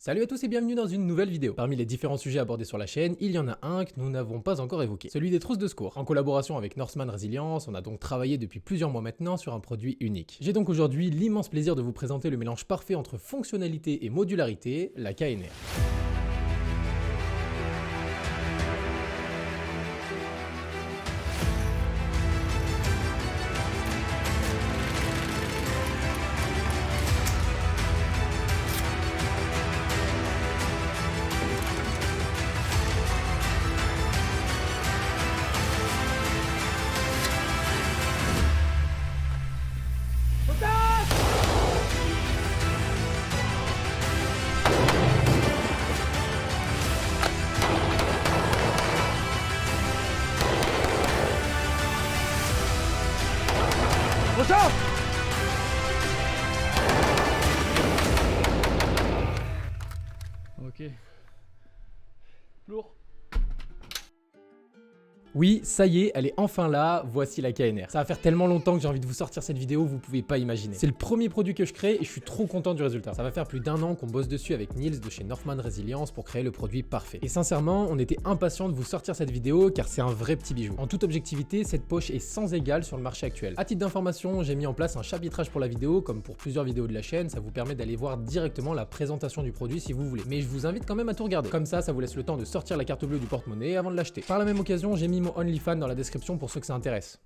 Salut à tous et bienvenue dans une nouvelle vidéo. Parmi les différents sujets abordés sur la chaîne, il y en a un que nous n'avons pas encore évoqué, celui des trousses de secours. En collaboration avec Norseman Resilience, on a donc travaillé depuis plusieurs mois maintenant sur un produit unique. J'ai donc aujourd'hui l'immense plaisir de vous présenter le mélange parfait entre fonctionnalité et modularité, la KNR. Ok. Lourd. Oui, ça y est, elle est enfin là, voici la KNR. Ça va faire tellement longtemps que j'ai envie de vous sortir cette vidéo, vous pouvez pas imaginer. C'est le premier produit que je crée et je suis trop content du résultat. Ça va faire plus d'1 an qu'on bosse dessus avec Nils de chez Norseman Resilience pour créer le produit parfait. Et sincèrement, on était impatients de vous sortir cette vidéo car c'est un vrai petit bijou. En toute objectivité, cette poche est sans égale sur le marché actuel. À titre d'information, j'ai mis en place un chapitrage pour la vidéo, comme pour plusieurs vidéos de la chaîne, ça vous permet d'aller voir directement la présentation du produit si vous voulez. Mais je vous invite quand même à tout regarder. Comme ça vous laisse le temps de sortir la carte bleue du porte-monnaie avant de l'acheter. Par la même occasion, j'ai mis mon OnlyFans dans la description pour ceux que ça intéresse.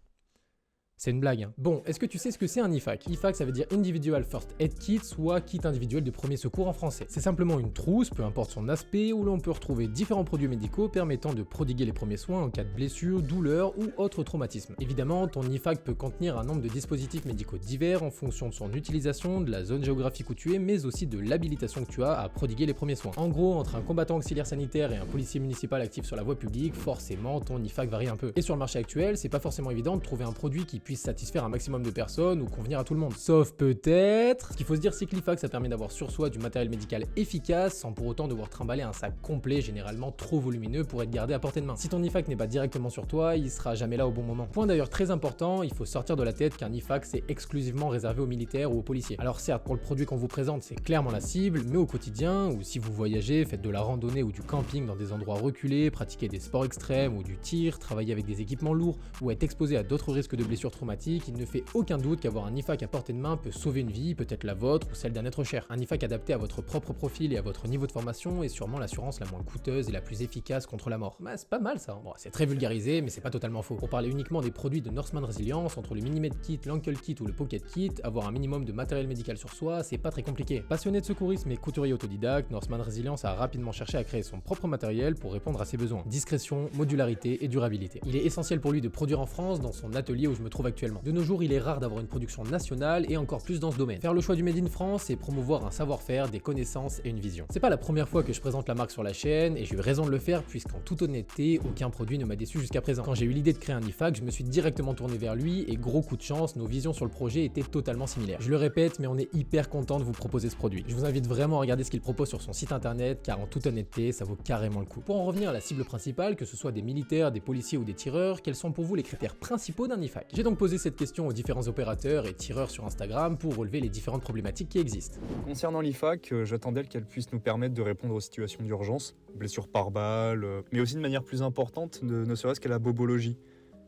C'est une blague, hein. Bon, est-ce que tu sais ce que c'est un IFAK? IFAK, ça veut dire Individual First Aid Kit, soit kit individuel de premier secours en français. C'est simplement une trousse, peu importe son aspect, où l'on peut retrouver différents produits médicaux permettant de prodiguer les premiers soins en cas de blessure, douleur ou autre traumatisme. Évidemment, ton IFAK peut contenir un nombre de dispositifs médicaux divers en fonction de son utilisation, de la zone géographique où tu es, mais aussi de l'habilitation que tu as à prodiguer les premiers soins. En gros, entre un combattant auxiliaire sanitaire et un policier municipal actif sur la voie publique, forcément ton IFAK varie un peu. Et sur le marché actuel, c'est pas forcément évident de trouver un produit qui puisse satisfaire un maximum de personnes ou convenir à tout le monde. Sauf peut-être... Ce qu'il faut se dire, c'est que l'IFAK, ça permet d'avoir sur soi du matériel médical efficace sans pour autant devoir trimballer un sac complet, généralement trop volumineux pour être gardé à portée de main. Si ton IFAK n'est pas directement sur toi, il sera jamais là au bon moment. Point d'ailleurs très important, il faut sortir de la tête qu'un IFAK c'est exclusivement réservé aux militaires ou aux policiers. Alors certes, pour le produit qu'on vous présente, c'est clairement la cible, mais au quotidien, ou si vous voyagez, faites de la randonnée ou du camping dans des endroits reculés, pratiquez des sports extrêmes ou du tir, travaillez avec des équipements lourds ou êtes exposé à d'autres risques de blessures traumatiques, il ne fait aucun doute qu'avoir un IFAK à portée de main peut sauver une vie, peut-être la vôtre ou celle d'un être cher. Un IFAK adapté à votre propre profil et à votre niveau de formation est sûrement l'assurance la moins coûteuse et la plus efficace contre la mort. Bah, c'est pas mal ça. Bon, c'est très vulgarisé, mais c'est pas totalement faux. Pour parler uniquement des produits de Norseman Resilience, entre le Mini-Med Kit, l'Ankle Kit ou le Pocket Kit, avoir un minimum de matériel médical sur soi, c'est pas très compliqué. Passionné de secourisme et couturier autodidacte, Norseman Resilience a rapidement cherché à créer son propre matériel pour répondre à ses besoins. Discrétion, modularité et durabilité. Il est essentiel pour lui de produire en France dans son atelier où je me trouve actuellement. De nos jours, il est rare d'avoir une production nationale et encore plus dans ce domaine. Faire le choix du Made in France, c'est promouvoir un savoir-faire, des connaissances et une vision. C'est pas la première fois que je présente la marque sur la chaîne et j'ai eu raison de le faire puisqu'en toute honnêteté, aucun produit ne m'a déçu jusqu'à présent. Quand j'ai eu l'idée de créer un IFAK, je me suis directement tourné vers lui et gros coup de chance, nos visions sur le projet étaient totalement similaires. Je le répète, mais on est hyper content de vous proposer ce produit. Je vous invite vraiment à regarder ce qu'il propose sur son site internet car en toute honnêteté, ça vaut carrément le coup. Pour en revenir à la cible principale, que ce soit des militaires, des policiers ou des tireurs, quels sont pour vous les critères principaux d'un IFAK? J'ai donc posé cette question aux différents opérateurs et tireurs sur Instagram pour relever les différentes problématiques qui existent. Concernant l'IFAK, j'attendais qu'elle puisse nous permettre de répondre aux situations d'urgence, blessures par balle, mais aussi de manière plus importante, ne serait-ce qu'à la bobologie,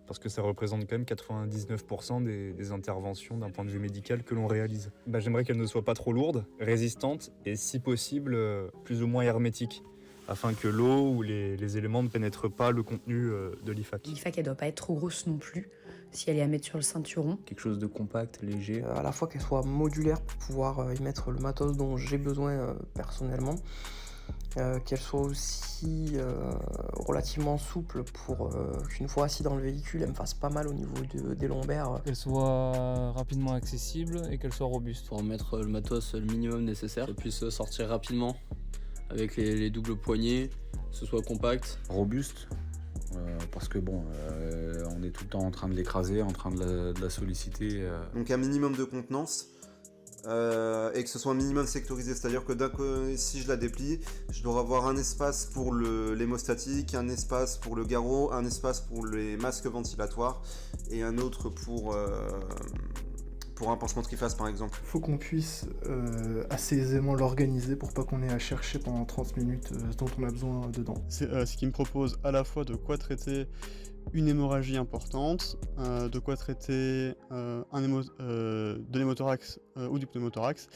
parce que ça représente quand même 99% des interventions d'un point de vue médical que l'on réalise. J'aimerais qu'elle ne soit pas trop lourde, résistante et si possible plus ou moins hermétique, afin que l'eau ou les éléments ne pénètrent pas le contenu de l'IFAK. L'IFAK, elle doit pas être trop grosse non plus, si elle est à mettre sur le ceinturon. Quelque chose de compact, léger. À la fois qu'elle soit modulaire pour pouvoir y mettre le matos dont j'ai besoin personnellement, qu'elle soit aussi relativement souple pour qu'une fois assis dans le véhicule, elle me fasse pas mal au niveau des lombaires. Qu'elle soit rapidement accessible et qu'elle soit robuste. Pour mettre le matos le minimum nécessaire, qu'elle puisse sortir rapidement avec les doubles poignées, que ce soit compact. Robuste, parce que bon, on est tout le temps en train de l'écraser, en train de la solliciter. Donc un minimum de contenance et que ce soit un minimum sectorisé, c'est-à-dire que si je la déplie, je dois avoir un espace pour l'hémostatique, un espace pour le garrot, un espace pour les masques ventilatoires et un autre pour pour un pansement triphase par exemple. Faut qu'on puisse assez aisément l'organiser pour pas qu'on ait à chercher pendant 30 minutes ce dont on a besoin dedans. C'est ce qui me propose à la fois de quoi traiter une hémorragie importante, de quoi traiter de l'hémothorax ou du pneumothorax,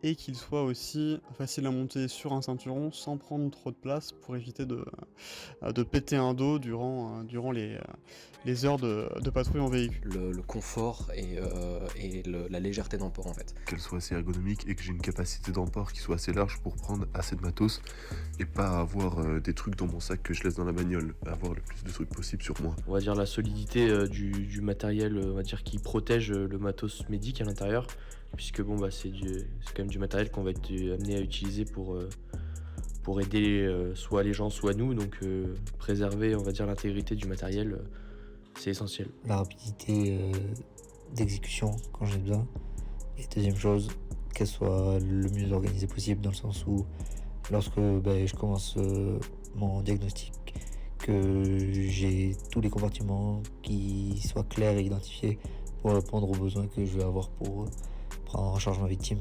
et qu'il soit aussi facile à monter sur un ceinturon sans prendre trop de place pour éviter de péter un dos durant les heures de patrouille en véhicule. Le confort et la légèreté d'emport en fait. Qu'elle soit assez ergonomique et que j'ai une capacité d'emport qui soit assez large pour prendre assez de matos et pas avoir des trucs dans mon sac que je laisse dans la bagnole, avoir le plus de trucs possible sur moi. On va dire la solidité du matériel, on va dire qui protège le matos médic à l'intérieur, puisque bon bah c'est quand même du matériel qu'on va être amené à utiliser pour aider soit les gens soit nous, donc préserver on va dire l'intégrité du matériel c'est essentiel. La rapidité d'exécution quand j'ai besoin, et deuxième chose qu'elle soit le mieux organisée possible dans le sens où lorsque je commence mon diagnostic, que j'ai tous les compartiments qui soient clairs et identifiés pour répondre aux besoins que je vais avoir pour prendre en charge ma victime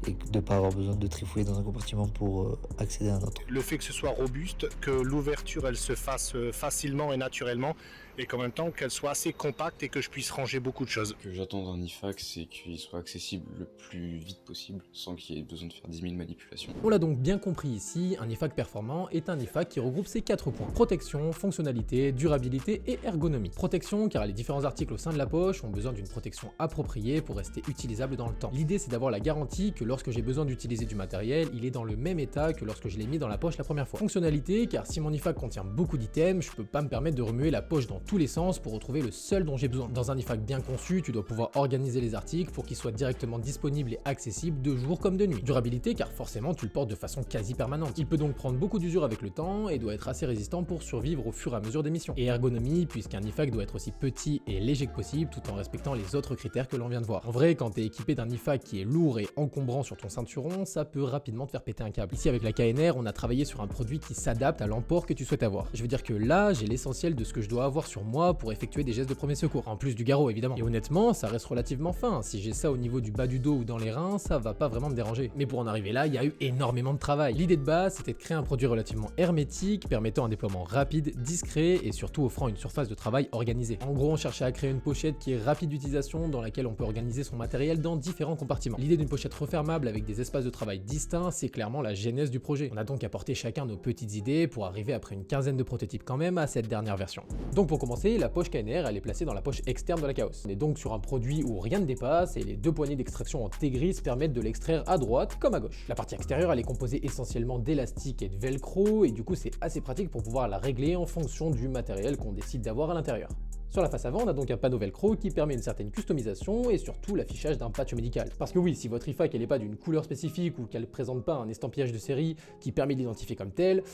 et de ne pas avoir besoin de trifouiller dans un compartiment pour accéder à un autre. Le fait que ce soit robuste, que l'ouverture elle se fasse facilement et naturellement et qu'en même temps qu'elle soit assez compacte et que je puisse ranger beaucoup de choses. Ce que j'attends d'un IFAK, c'est qu'il soit accessible le plus vite possible sans qu'il y ait besoin de faire 10 000 manipulations. On l'a donc bien compris ici, un IFAK performant est un IFAK qui regroupe ces 4 points. Protection, fonctionnalité, durabilité et ergonomie. Protection car les différents articles au sein de la poche ont besoin d'une protection appropriée pour rester utilisables dans le temps. L'idée c'est d'avoir la garantie que lorsque j'ai besoin d'utiliser du matériel, il est dans le même état que lorsque je l'ai mis dans la poche la première fois. Fonctionnalité car si mon IFAK contient beaucoup d'items, je peux pas me permettre de remuer la poche dans tous les sens pour retrouver le seul dont j'ai besoin. Dans un IFAK bien conçu, tu dois pouvoir organiser les articles pour qu'ils soient directement disponibles et accessibles de jour comme de nuit. Durabilité car forcément tu le portes de façon quasi permanente. Il peut donc prendre beaucoup d'usure avec le temps et doit être assez résistant pour survivre au fur et à mesure des missions. Et ergonomie puisqu'un IFAK doit être aussi petit et léger que possible tout en respectant les autres critères que l'on vient de voir. En vrai, quand t'es équipé d'un IFAK qui est lourd et encombrant sur ton ceinturon, ça peut rapidement te faire péter un câble. Ici avec la KNR, on a travaillé sur un produit qui s'adapte à l'emport que tu souhaites avoir. Je veux dire que là, j'ai l'essentiel de ce que je dois avoir sur moi pour effectuer des gestes de premier secours, en plus du garrot évidemment. Et honnêtement, ça reste relativement fin. Si j'ai ça au niveau du bas du dos ou dans les reins, ça va pas vraiment me déranger. Mais pour en arriver là, il y a eu énormément de travail. L'idée de base, c'était de créer un produit relativement hermétique, permettant un déploiement rapide, discret et surtout offrant une surface de travail organisée. En gros, on cherchait à créer une pochette qui est rapide d'utilisation, dans laquelle on peut organiser son matériel dans différents compartiments. L'idée d'une pochette refermable avec des espaces de travail distincts, c'est clairement la genèse du projet. On a donc apporté chacun nos petites idées pour arriver après une quinzaine de prototypes quand même à cette dernière version. Donc pour commencer, la poche KNR, elle est placée dans la poche externe de la Chaos. On est donc sur un produit où rien ne dépasse et les deux poignées d'extraction en T-Gris permettent de l'extraire à droite comme à gauche. La partie extérieure, elle est composée essentiellement d'élastique et de velcro et du coup c'est assez pratique pour pouvoir la régler en fonction du matériel qu'on décide d'avoir à l'intérieur. Sur la face avant, on a donc un panneau velcro qui permet une certaine customisation et surtout l'affichage d'un patch médical. Parce que oui, si votre IFAK elle n'est pas d'une couleur spécifique ou qu'elle ne présente pas un estampillage de série qui permet de l'identifier comme tel,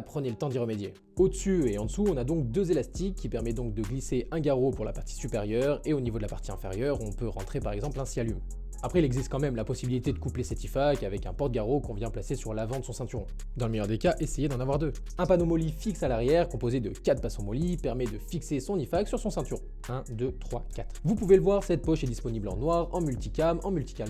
prenez le temps d'y remédier. Au-dessus et en dessous, on a donc deux élastiques qui permettent donc de glisser un garrot pour la partie supérieure et au niveau de la partie inférieure, on peut rentrer par exemple un scialum. Après, il existe quand même la possibilité de coupler cet IFAK avec un porte-garrot qu'on vient placer sur l'avant de son ceinturon. Dans le meilleur des cas, essayez d'en avoir deux. Un panneau molly fixe à l'arrière, composé de 4 passants molly, permet de fixer son IFAK sur son ceinturon. 1, 2, 3, 4. Vous pouvez le voir, cette poche est disponible en noir, en multicam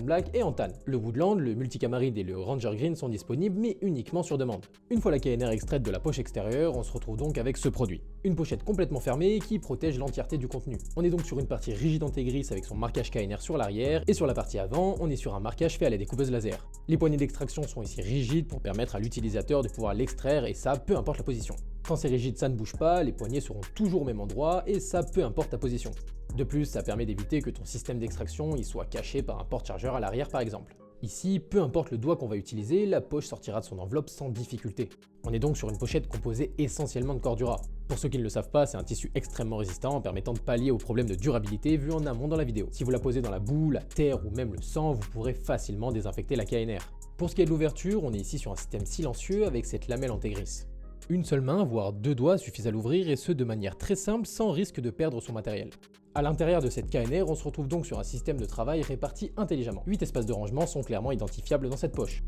black et en tan. Le Woodland, le multicam aride et le Ranger Green sont disponibles, mais uniquement sur demande. Une fois la KNR extraite de la poche extérieure, on se retrouve donc avec ce produit. Une pochette complètement fermée qui protège l'entièreté du contenu. On est donc sur une partie rigide en T-Gris avec son marquage KNR sur l'arrière, et sur la partie avant, on est sur un marquage fait à la découpeuse laser. Les poignées d'extraction sont ici rigides pour permettre à l'utilisateur de pouvoir l'extraire et ça peu importe la position. Quand c'est rigide, ça ne bouge pas, les poignées seront toujours au même endroit et ça peu importe ta position. De plus, ça permet d'éviter que ton système d'extraction y soit caché par un porte-chargeur à l'arrière par exemple. Ici, peu importe le doigt qu'on va utiliser, la poche sortira de son enveloppe sans difficulté. On est donc sur une pochette composée essentiellement de Cordura. Pour ceux qui ne le savent pas, c'est un tissu extrêmement résistant permettant de pallier aux problèmes de durabilité vus en amont dans la vidéo. Si vous la posez dans la boue, la terre ou même le sang, vous pourrez facilement désinfecter la KNR. Pour ce qui est de l'ouverture, on est ici sur un système silencieux avec cette lamelle en T-Gris. Une seule main, voire deux doigts suffisent à l'ouvrir et ce de manière très simple sans risque de perdre son matériel. À l'intérieur de cette KNR, on se retrouve donc sur un système de travail réparti intelligemment. 8 espaces de rangement sont clairement identifiables dans cette poche.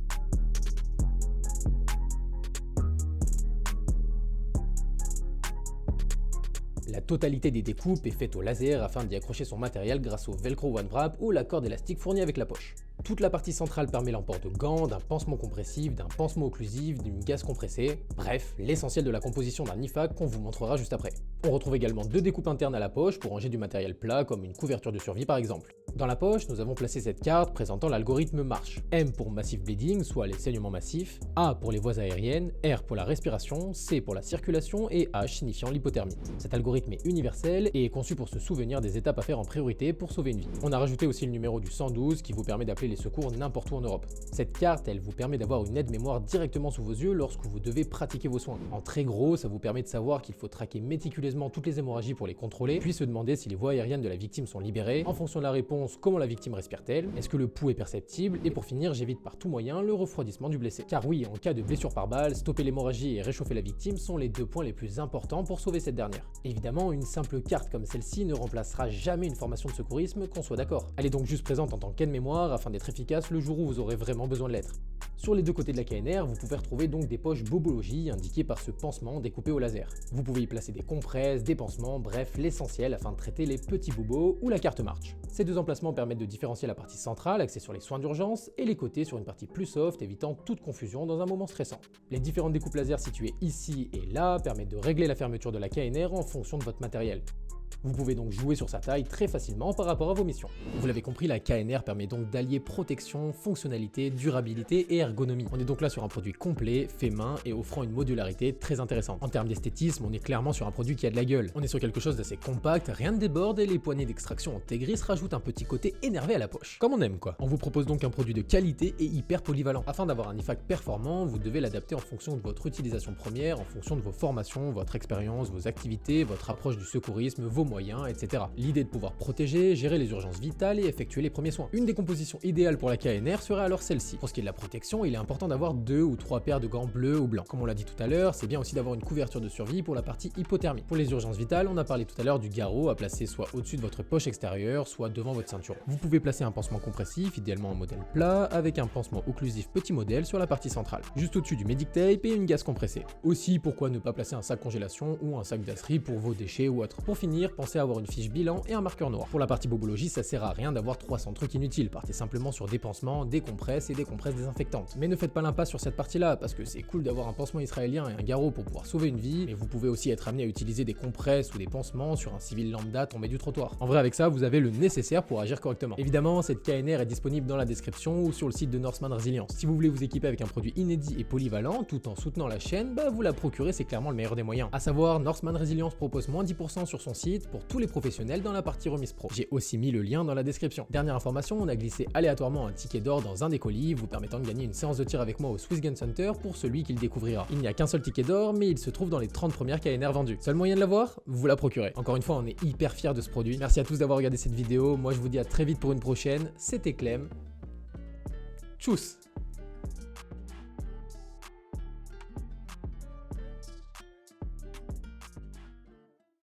La totalité des découpes est faite au laser afin d'y accrocher son matériel grâce au velcro one wrap ou la corde élastique fournie avec la poche. Toute la partie centrale permet l'emport de gants, d'un pansement compressif, d'un pansement occlusif, d'une gaze compressée, bref, l'essentiel de la composition d'un IFAK qu'on vous montrera juste après. On retrouve également 2 découpes internes à la poche pour ranger du matériel plat comme une couverture de survie par exemple. Dans la poche, nous avons placé cette carte présentant l'algorithme MARCH. M pour Massive Bleeding, soit les saignements massifs, A pour les voies aériennes, R pour la respiration, C pour la circulation et H signifiant l'hypothermie. Cet algorithme est universel et est conçu pour se souvenir des étapes à faire en priorité pour sauver une vie. On a rajouté aussi le numéro du 112 qui vous permet d'appeler les secours n'importe où en Europe. Cette carte, elle vous permet d'avoir une aide-mémoire directement sous vos yeux lorsque vous devez pratiquer vos soins. En très gros, ça vous permet de savoir qu'il faut traquer méticuleusement toutes les hémorragies pour les contrôler, puis se demander si les voies aériennes de la victime sont libérées. En fonction de la réponse, comment la victime respire-t-elle? Est-ce que le pouls est perceptible? Et pour finir, j'évite par tout moyen le refroidissement du blessé. Car oui, en cas de blessure par balle, stopper l'hémorragie et réchauffer la victime sont les 2 points les plus importants pour sauver cette dernière. Évidemment, une simple carte comme celle-ci ne remplacera jamais une formation de secourisme, qu'on soit d'accord. Elle est donc juste présente en tant qu'aide-mémoire afin d'être efficace le jour où vous aurez vraiment besoin de l'être. Sur les 2 côtés de la KNR, vous pouvez retrouver donc des poches bobologie indiquées par ce pansement découpé au laser. Vous pouvez y placer des compresses, des pansements, bref l'essentiel afin de traiter les petits bobos ou la carte marche. Ces 2 emplacements permettent de différencier la partie centrale axée sur les soins d'urgence et les côtés sur une partie plus soft évitant toute confusion dans un moment stressant. Les différentes découpes laser situées ici et là permettent de régler la fermeture de la KNR en fonction de votre matériel. Vous pouvez donc jouer sur sa taille très facilement par rapport à vos missions. Vous l'avez compris, la KNR permet donc d'allier protection, fonctionnalité, durabilité et ergonomie. On est donc là sur un produit complet, fait main et offrant une modularité très intéressante. En termes d'esthétisme, on est clairement sur un produit qui a de la gueule. On est sur quelque chose d'assez compact, rien ne déborde et les poignées d'extraction en Tegris rajoutent un petit côté énervé à la poche. Comme on aime quoi. On vous propose donc un produit de qualité et hyper polyvalent. Afin d'avoir un IFAK performant, vous devez l'adapter en fonction de votre utilisation première, en fonction de vos formations, votre expérience, vos activités, votre approche du secourisme, vos moyens, etc. L'idée de pouvoir protéger, gérer les urgences vitales et effectuer les premiers soins. Une des compositions idéales pour la KNR serait alors celle-ci. Pour ce qui est de la protection, il est important d'avoir 2 ou 3 paires de gants bleus ou blancs. Comme on l'a dit tout à l'heure, c'est bien aussi d'avoir une couverture de survie pour la partie hypothermie. Pour les urgences vitales, on a parlé tout à l'heure du garrot à placer soit au-dessus de votre poche extérieure, soit devant votre ceinture. Vous pouvez placer un pansement compressif, idéalement en modèle plat, avec un pansement occlusif petit modèle sur la partie centrale, juste au-dessus du medic tape et une gaze compressée. Aussi, pourquoi ne pas placer un sac congélation ou un sac d'asserie pour vos déchets ou autres. Pour finir, pensez à avoir une fiche bilan et un marqueur noir. Pour la partie bobologie, ça sert à rien d'avoir 300 trucs inutiles, partez simplement sur des pansements, des compresses et des compresses désinfectantes. Mais ne faites pas l'impasse sur cette partie-là, parce que c'est cool d'avoir un pansement israélien et un garrot pour pouvoir sauver une vie, mais vous pouvez aussi être amené à utiliser des compresses ou des pansements sur un civil lambda tombé du trottoir. En vrai, avec ça, vous avez le nécessaire pour agir correctement. Évidemment, cette KNR est disponible dans la description ou sur le site de Norseman Resilience. Si vous voulez vous équiper avec un produit inédit et polyvalent, tout en soutenant la chaîne, vous la procurez, c'est clairement le meilleur des moyens. À savoir, Norseman Resilience propose moins 10% sur son site pour tous les professionnels dans la partie remise pro. J'ai aussi mis le lien dans la description. Dernière information, on a glissé aléatoirement un ticket d'or dans un des colis, vous permettant de gagner une séance de tir avec moi au Swiss Gun Center pour celui qui le découvrira. Il n'y a qu'un seul ticket d'or, mais il se trouve dans les 30 premières KNR vendues. Seul moyen de l'avoir, vous la procurez. Encore une fois, on est hyper fiers de ce produit. Merci à tous d'avoir regardé cette vidéo. Moi, je vous dis à très vite pour une prochaine. C'était Clem. Tchuss!